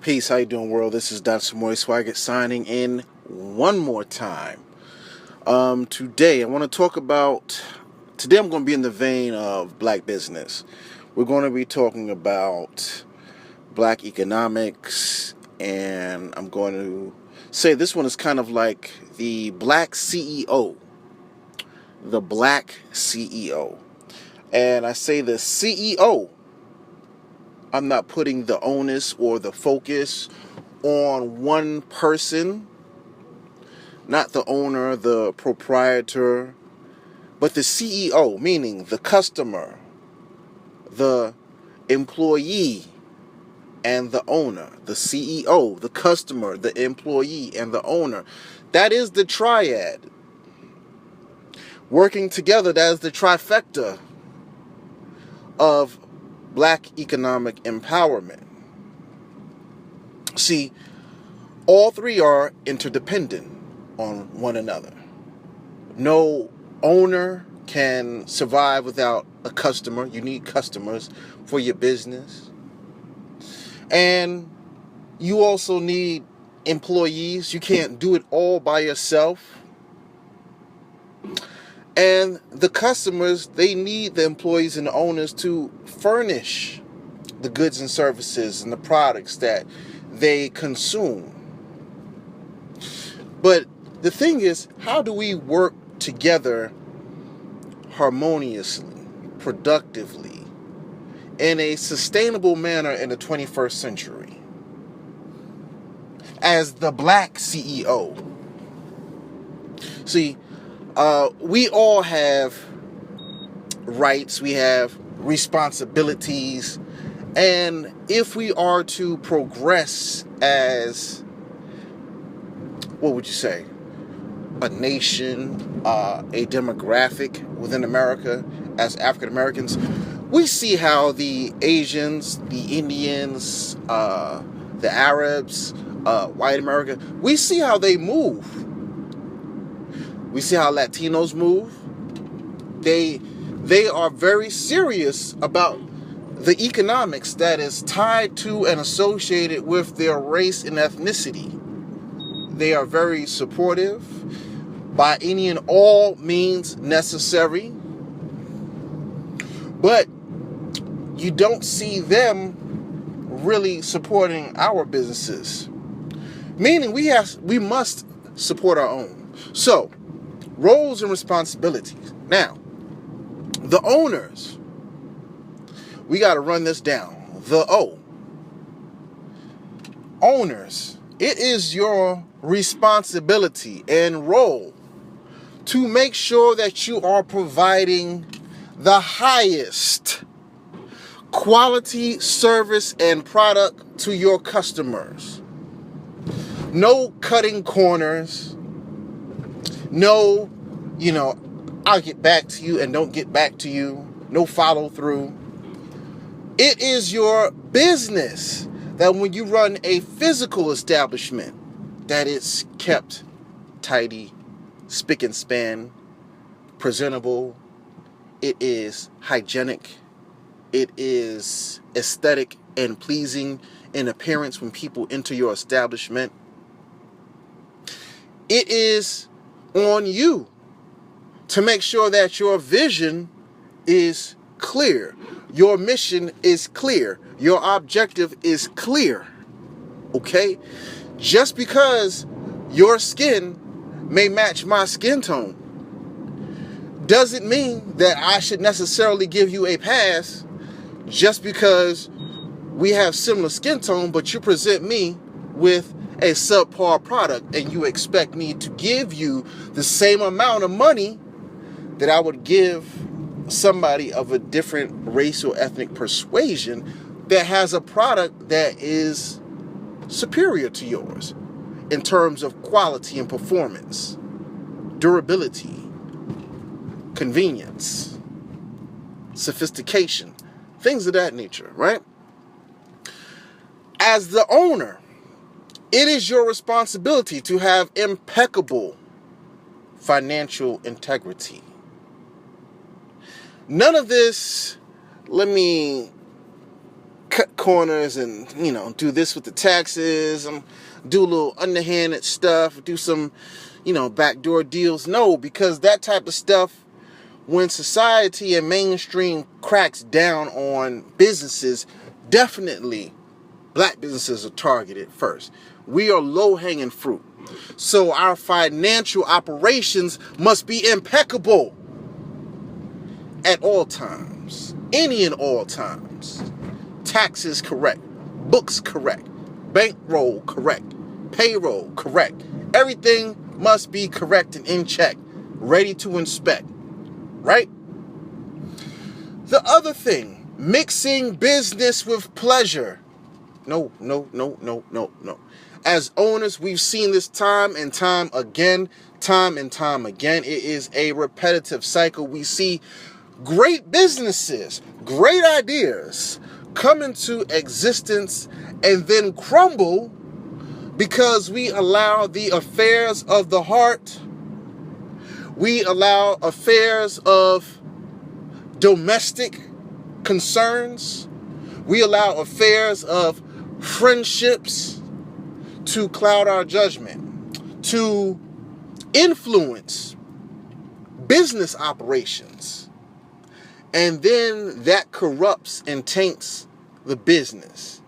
Peace, how you doing, world? This is Dr. Samori Swygert signing in one more time. Today I'm going to be in the vein of black business. We're going to be talking about black economics, and I'm going to say this one is kind of like the black CEO. The black CEO. And I say the CEO. I'm not putting the onus or the focus on one person, not the owner, the proprietor, but the CEO, meaning the customer, the employee, and the owner. The CEO, the customer, the employee, and the owner. That is the triad. Working together, that is the trifecta of black economic empowerment. See, all three are interdependent on one another. No owner can survive without a customer. You need customers for your business. And you also need employees. You can't do it all by yourself. And the customers, they need the employees and the owners to furnish the goods and services and the products that they consume. But the thing is, how do we work together harmoniously, productively, in a sustainable manner in the 21st century? As the black CEO. See, we all have rights, we have responsibilities, and if we are to progress as, what would you say, a nation, a demographic within America, as African Americans, we see how the Asians, the Indians, the Arabs, white America, we see how they move. We see how Latinos move. They are very serious about the economics that is tied to and associated with their race and ethnicity. They are very supportive by any and all means necessary. But you don't see them really supporting our businesses. Meaning we must support our own. So, roles and responsibilities. Now, the owners, we got to run this down. The O. Owners, it is your responsibility and role to make sure that you are providing the highest quality service and product to your customers. No cutting corners. No, I'll get back to you and don't get back to you. No follow through. It is your business that when you run a physical establishment, that it's kept tidy, spick and span, presentable. It is hygienic. It is aesthetic and pleasing in appearance when people enter your establishment. It is on you to make sure that your vision is clear, your mission is clear, your objective is clear. Okay? Just because your skin may match my skin tone doesn't mean that I should necessarily give you a pass just because we have similar skin tone, but you present me with a subpar product and you expect me to give you the same amount of money that I would give somebody of a different race or ethnic persuasion that has a product that is superior to yours in terms of quality and performance, durability, convenience, sophistication, things of that nature, right? As the owner, it is your responsibility to have impeccable financial integrity. None of this, let me cut corners and, do this with the taxes, do a little underhanded stuff, do some, backdoor deals. No, because that type of stuff, when society and mainstream cracks down on businesses, definitely black businesses are targeted first. We are low-hanging fruit. So our financial operations must be impeccable at all times. Any and all times. Taxes correct. Books correct. Bankroll correct. Payroll correct. Everything must be correct and in check. Ready to inspect. Right? The other thing, mixing business with pleasure. No. As owners, we've seen this time and time again. It is a repetitive cycle. We see great businesses, great ideas come into existence and then crumble because we allow the affairs of the heart, we allow affairs of domestic concerns, we allow affairs of friendships to cloud our judgment, to influence business operations. And then that corrupts and taints the business.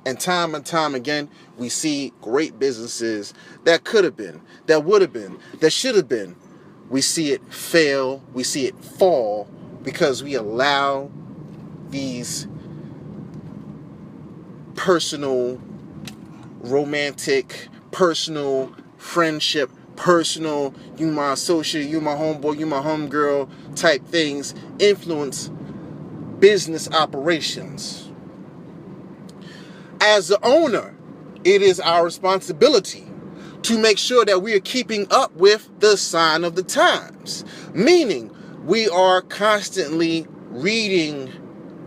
And time again, we see great businesses that could have been, that would have been, that should have been. We see it fail, we see it fall because we allow these personal, romantic, personal, friendship, personal, you my associate, you my homeboy, you my homegirl type things influence business operations. As the owner, it is our responsibility to make sure that we are keeping up with the sign of the times. Meaning, we are constantly reading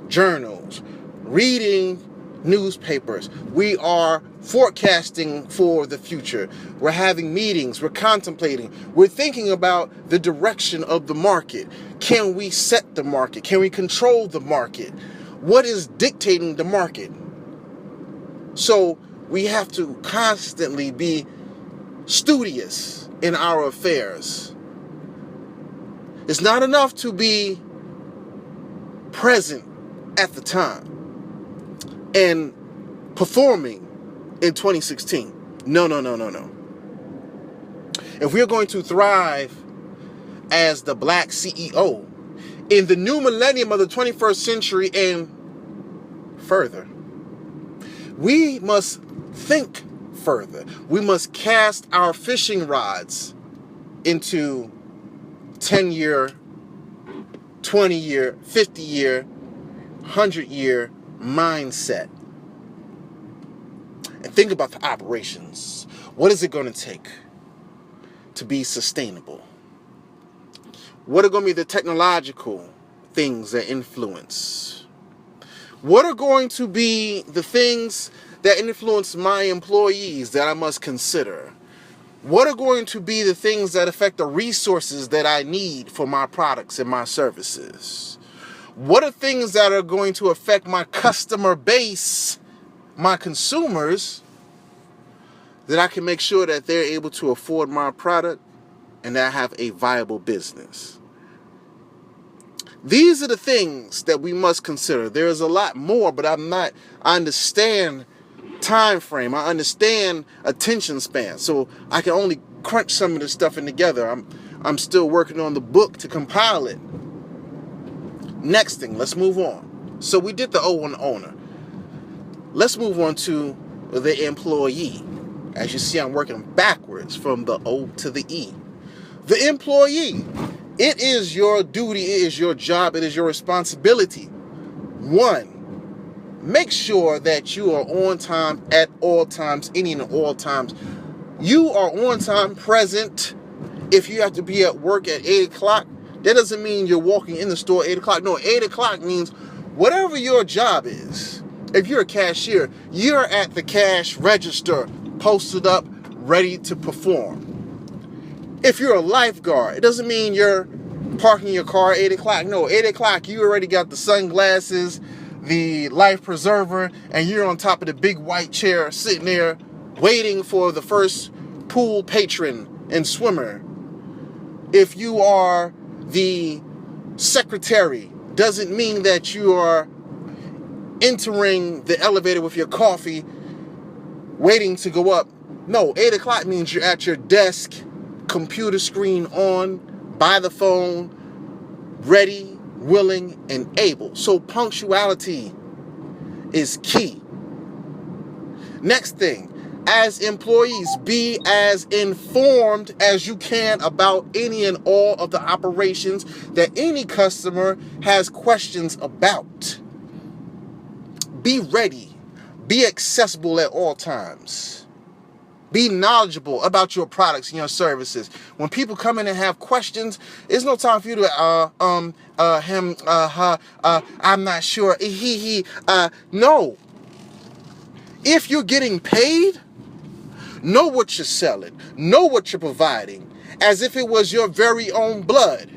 journals, reading newspapers. We are forecasting for the future. We're having meetings. We're contemplating. We're thinking about the direction of the market. Can we set the market? Can we control the market? What is dictating the market? So we have to constantly be studious in our affairs. It's not enough to be present at the time and performing in 2016. No. If we're going to thrive as the black CEO in the new millennium of the 21st century and further, we must think further. We must cast our fishing rods into 10-year, 20-year, 50-year, 100-year mindset. And think about the operations. What is it going to take to be sustainable? What are going to be the technological things that influence? What are going to be the things that influence my employees that I must consider? What are going to be the things that affect the resources that I need for my products and my services? What are things that are going to affect my customer base, my consumers, that I can make sure that they're able to afford my product and that I have a viable business? These are the things that we must consider. There is a lot more, but I understand time frame. I understand attention span. So I can only crunch some of this stuff in together. I'm still working on the book to compile it. Next thing, let's move on. So we did the O on the owner. Let's move on to the employee. As you see, I'm working backwards from the O to the E. The employee. It is your duty, it is your job, it is your responsibility. 1, make sure that you are on time at all times, any and all times. You are on time, present. If you have to be at work at 8 o'clock, that doesn't mean you're walking in the store at 8 o'clock. No, 8 o'clock means whatever your job is. If you're a cashier, you're at the cash register, posted up, ready to perform. If you're a lifeguard, it doesn't mean you're parking your car at 8 o'clock. No, 8 o'clock, you already got the sunglasses, the life preserver and you're on top of the big white chair sitting there waiting for the first pool patron and swimmer. If you are the secretary, doesn't mean that you are entering the elevator with your coffee, waiting to go up. No, 8 o'clock means you're at your desk, computer screen on, by the phone, ready, willing, and able. So punctuality is key. Next thing, as employees, be as informed as you can about any and all of the operations that any customer has questions about. Be ready. Be accessible at all times. Be knowledgeable about your products and your services. When people come in and have questions, it's no time for you to I'm not sure. No. If you're getting paid, know what you're selling. Know what you're providing. As if it was your very own blood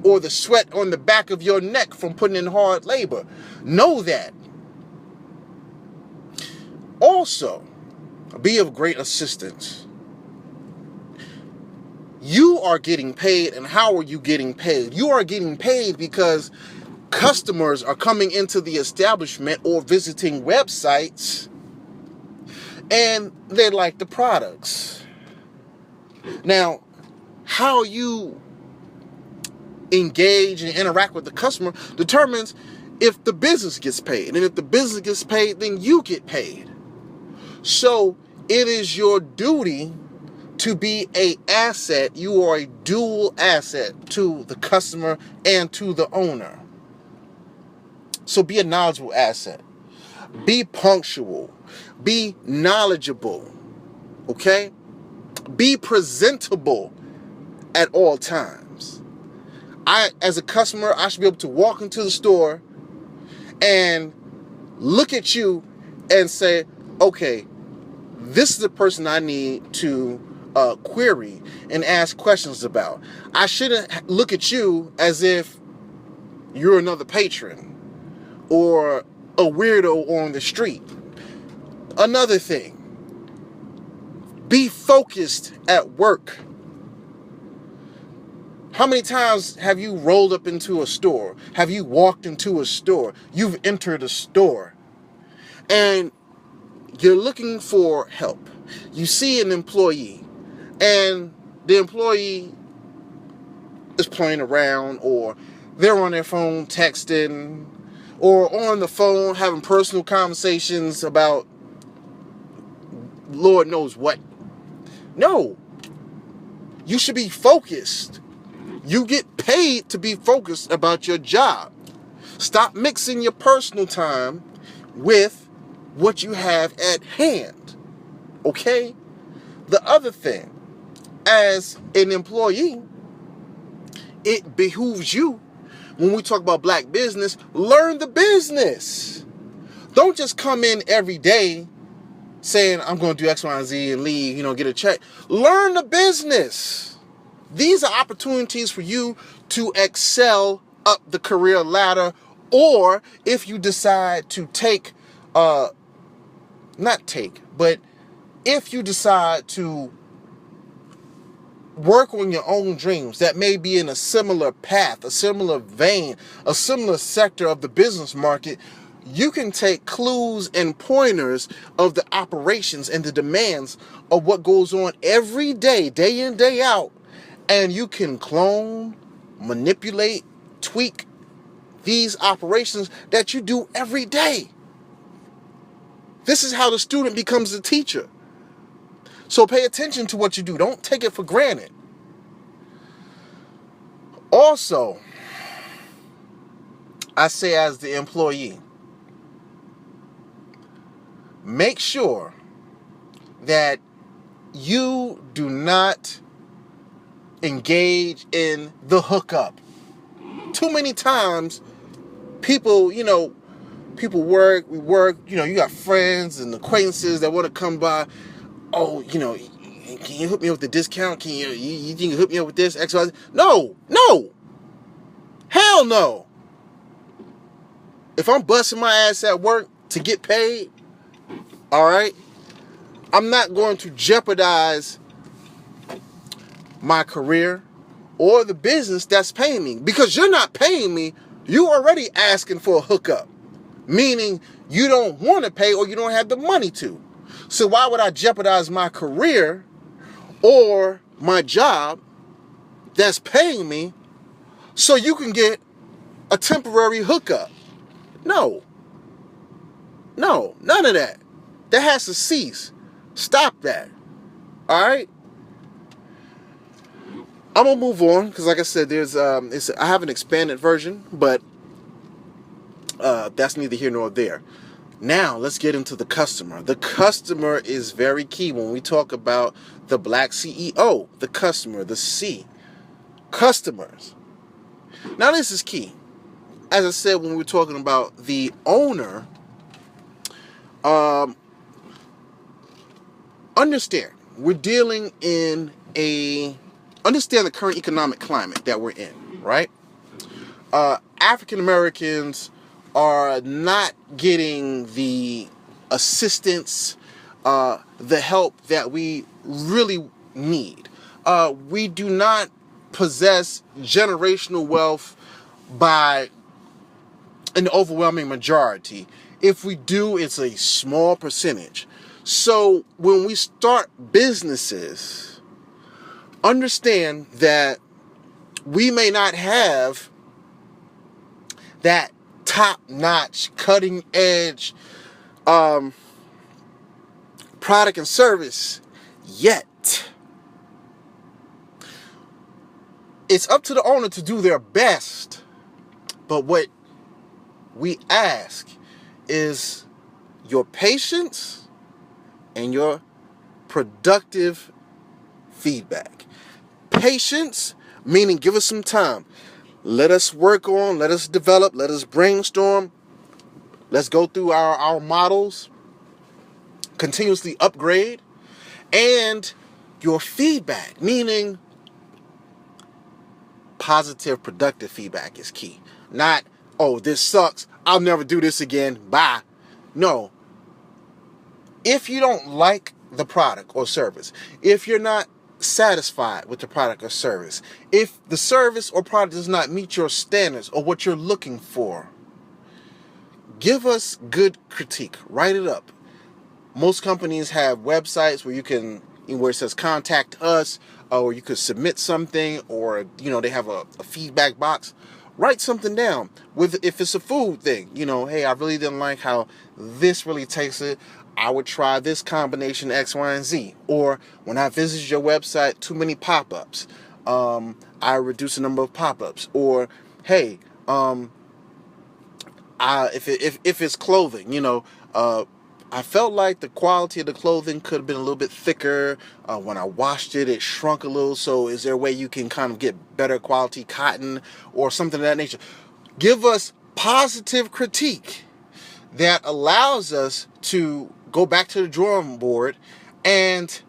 or the sweat on the back of your neck from putting in hard labor. Know that. Also, be of great assistance. You are getting paid, and how are you getting paid? You are getting paid because customers are coming into the establishment or visiting websites and they like the products. Now, how you engage and interact with the customer determines if the business gets paid. And if the business gets paid, then you get paid. So it is your duty to be an asset. You are a dual asset to the customer and to the owner. So be a knowledgeable asset. Be punctual. Be knowledgeable. Okay? Be presentable at all times. As a customer, I should be able to walk into the store and look at you and say, okay, this is the person I need to query and ask questions about. I shouldn't look at you as if you're another patron or a weirdo on the street. Another thing, be focused at work. How many times have you rolled up into a store? Have you walked into a store? You've entered a store and you're looking for help. You see an employee and the employee is playing around, or they're on their phone texting, or on the phone having personal conversations about Lord knows what. No. You should be focused. You get paid to be focused about your job. Stop mixing your personal time with what you have at hand. Okay? The other thing, as an employee, it behooves you, when we talk about black business, learn the business. Don't just come in every day saying, I'm going to do X, Y, and Z and leave, get a check. Learn the business. These are opportunities for you to excel up the career ladder, or if you decide to if you decide to work on your own dreams that may be in a similar path, a similar vein, a similar sector of the business market, you can take clues and pointers of the operations and the demands of what goes on every day, day in, day out, and you can clone, manipulate, tweak these operations that you do every day. This is how the student becomes the teacher. So pay attention to what you do. Don't take it for granted. Also, I say as the employee, make sure that you do not engage in the hookup. Too many times, people work, you got friends and acquaintances that want to come by. Oh, can you hook me up with the discount? Can you think you hook me up with this? X, Y, Z? No. Hell no. if I'm busting my ass at work to get paid, all right, I'm not going to jeopardize my career or the business that's paying me. Because you're not paying me, you already asking for a hookup. Meaning you don't want to pay or you don't have the money to. So why would I jeopardize my career or my job that's paying me so you can get a temporary hookup? No, none of that. That has to cease. Stop that. All right. I'm gonna move on because, like I said, there's I have an expanded version, but that's neither here nor there. Now let's get into the customer. The customer is very key when we talk about the Black CEO. The customer, the C, customers. Now this is key. As I said when we were talking about the owner, understand we're dealing in understand the current economic climate that we're in, right? African Americans are not getting the assistance, the help that we really need. We do not possess generational wealth by an overwhelming majority. If we do, it's a small percentage. So when we start businesses, understand that we may not have that top-notch, cutting-edge product and service yet. It's up to the owner to do their best, but what we ask is your patience and your productive feedback. Patience, meaning give us some time. Let us work on, let us develop, let us brainstorm. Let's go through our models, continuously upgrade. And your feedback, meaning positive, productive feedback is key. Not, oh, this sucks, I'll never do this again, bye. No. If you don't like the product or service, if you're not satisfied with the product or service, if the service or product does not meet your standards or what you're looking for, give us good critique. Write it up. Most companies have websites where it says contact us, or you could submit something, or they have a feedback box. Write something down. If it's a food thing, hey, I really didn't like how this really tasted. I would try this combination X, Y, and Z. Or when I visited your website, too many pop-ups. I reduce the number of pop-ups. Or hey, if it's clothing, I felt like the quality of the clothing could have been a little bit thicker. When I washed it, it shrunk a little. So is there a way you can kind of get better quality cotton or something of that nature? Give us positive critique that allows us to go back to the drawing board and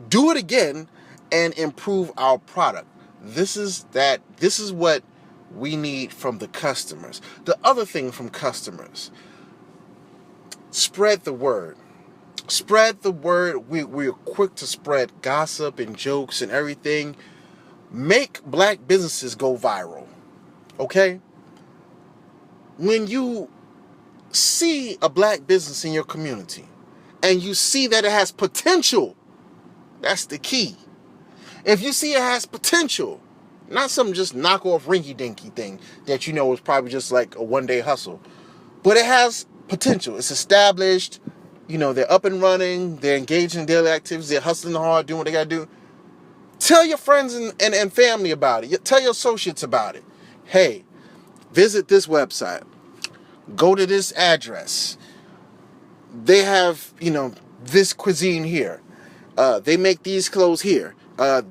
do it again and improve our product. This is what we need from the customers. The other thing from customers, spread the word. Spread the word. We're quick to spread gossip and jokes and everything. Make black businesses go viral. Okay? When you see a black business in your community and you see that it has potential, that's the key. If you see it has potential, not some just knockoff rinky-dinky thing that is probably just like a one-day hustle, but it has potential. It's established, they're up and running, they're engaged in daily activities, they're hustling hard, doing what they gotta do. Tell your friends and family about it. Tell your associates about it. Hey, visit this website. Go to this address. They have, this cuisine here. They make these clothes here.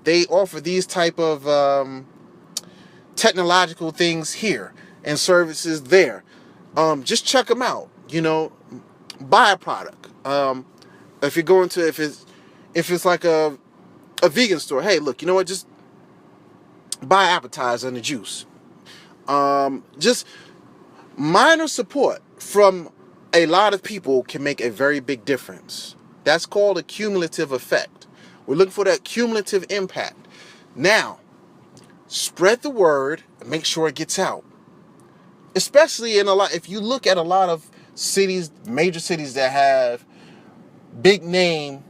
They offer these type of technological things here and services there. Just check them out. Buy a product. If you're going to, if it's like a vegan store, hey, look, you know what? Just buy appetizer and the juice. Just Minor support from a lot of people can make a very big difference. That's called a cumulative effect. We're looking for that cumulative impact. Now, spread the word and make sure it gets out. Especially if you look at a lot of cities, major cities that have big name,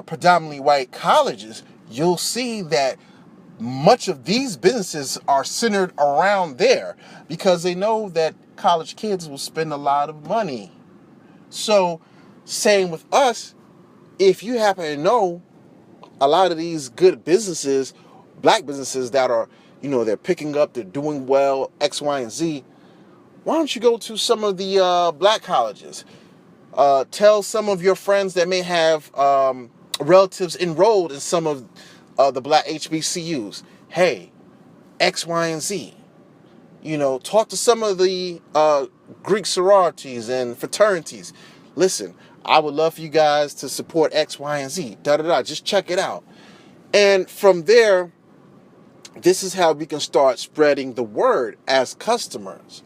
predominantly white colleges, you'll see that much of these businesses are centered around there because they know that college kids will spend a lot of money. So, same with us, if you happen to know a lot of these good businesses, black businesses that are, they're picking up, they're doing well, X, Y, and Z, why don't you go to some of the black colleges? Tell some of your friends that may have relatives enrolled in some of the black HBCUs. Hey, X, Y, and Z. Talk to some of the Greek sororities and fraternities. Listen, I would love for you guys to support X, Y, and Z. Just check it out. And from there, this is how we can start spreading the word as customers.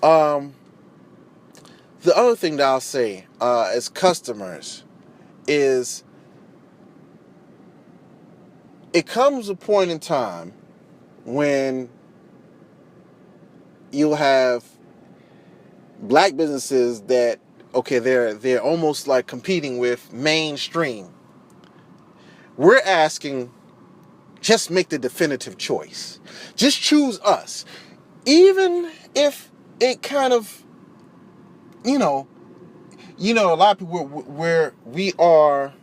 The other thing that I'll say as customers is it comes a point in time when you'll have black businesses that, okay, they're almost like competing with mainstream. We're asking, just make the definitive choice. Just choose us. Even if it kind of, a lot of people where we are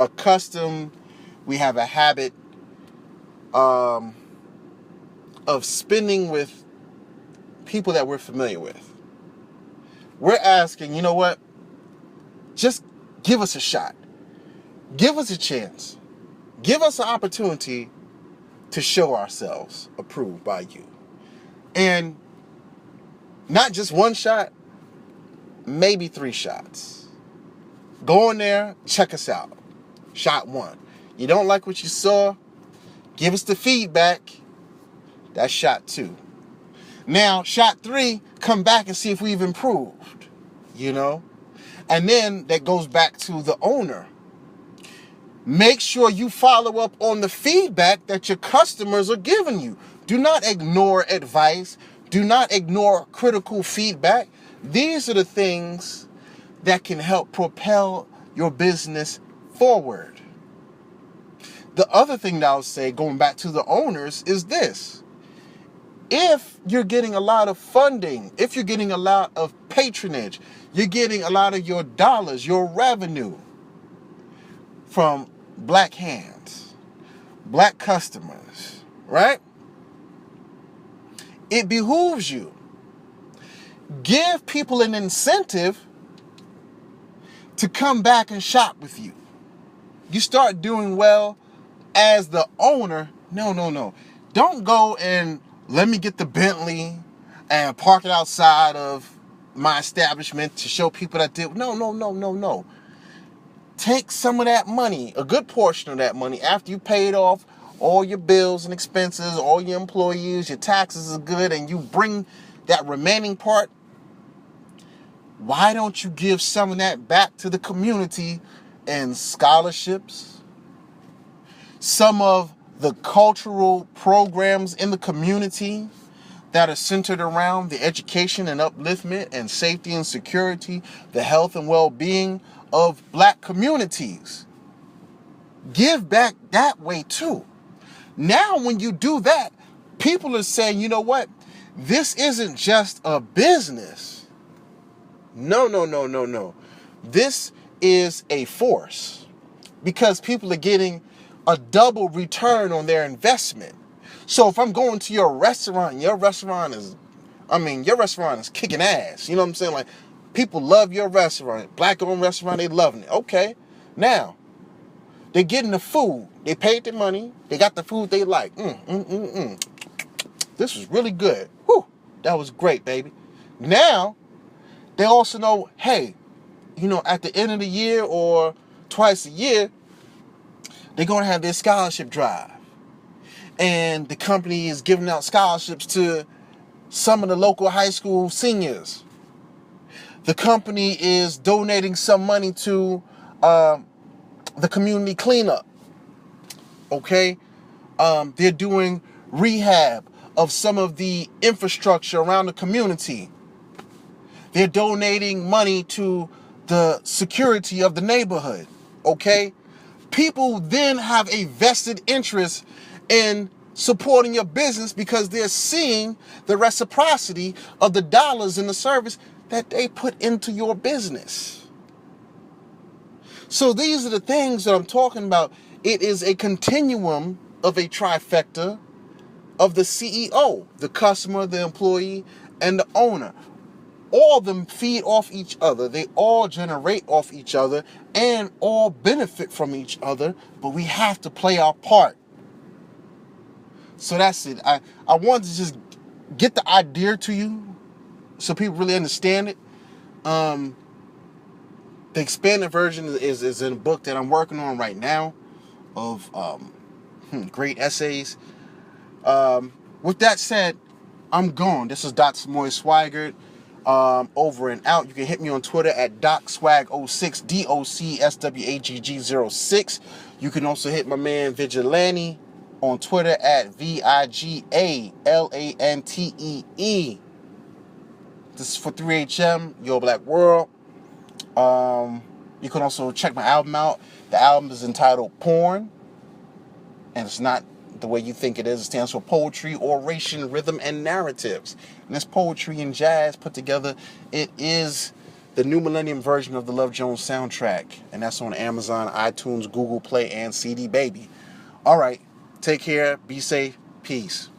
accustomed, we have a habit of spending with people that we're familiar with. We're asking, you know what? Just give us a shot. Give us a chance. Give us an opportunity to show ourselves approved by you. And not just one shot, maybe 3 shots. Go in there, check us out. Shot 1. You don't like what you saw? Give us the feedback. That's shot 2. Now, shot 3, come back and see if we've improved. And then that goes back to the owner. Make sure you follow up on the feedback that your customers are giving you. Do not ignore advice. Do not ignore critical feedback. These are the things that can help propel your business forward. The other thing that I'll say, going back to the owners, is this. If you're getting a lot of funding, if you're getting a lot of patronage, you're getting a lot of your dollars, your revenue from black hands, black customers, right? It behooves you. Give people an incentive to come back and shop with you. You start doing well as the owner. No. Don't go and let me get the Bentley and park it outside of my establishment to show people that did. No. Take some of that money, a good portion of that money, after you paid off all your bills and expenses, all your employees, your taxes are good, and you bring that remaining part. Why don't you give some of that back to the community in scholarships? Some of the cultural programs in the community that are centered around the education and upliftment and safety and security, the health and well-being of black communities. Give back that way too. Now when you do that, people are saying, you know what? This isn't just a business. No. This is a force, because people are getting a double return on their investment. So if I'm going to your restaurant, your restaurant is kicking ass. You know what I'm saying? Like, people love your restaurant. Black-owned restaurant, they loving it. Okay. Now, they're getting the food. They paid their money. They got the food they like. This was really good. Whew. That was great, baby. Now, they also know, hey, at the end of the year or twice a year, they're going to have their scholarship drive. And the company is giving out scholarships to some of the local high school seniors. The company is donating some money to the community cleanup. Okay? They're doing rehab of some of the infrastructure around the community. They're donating money to the security of the neighborhood. Okay? People then have a vested interest in supporting your business because they're seeing the reciprocity of the dollars in the service that they put into your business. So these are the things that I'm talking about. It is a continuum of a trifecta of the CEO, the customer, the employee, and the owner. All of them feed off each other. They all generate off each other and all benefit from each other, but we have to play our part. So that's it. I wanted to just get the idea to you so people really understand it. The expanded version is in a book that I'm working on right now of great essays. With that said, I'm gone. This is Dr. Samori Swygert. Over and out. You can hit me on Twitter at DocSwag06, DocSwagg06. You can also hit my man Vigilante on Twitter at VIGALANTEE. This is for 3HM, Your Black World. You can also check my album out. The album is entitled Porn, and it's not the way you think it is. It stands for Poetry, Oration, Rhythm, and Narratives. And it's poetry and jazz put together. It is the new millennium version of the Love Jones soundtrack. And that's on Amazon, iTunes, Google Play, and CD Baby. All right. Take care. Be safe. Peace.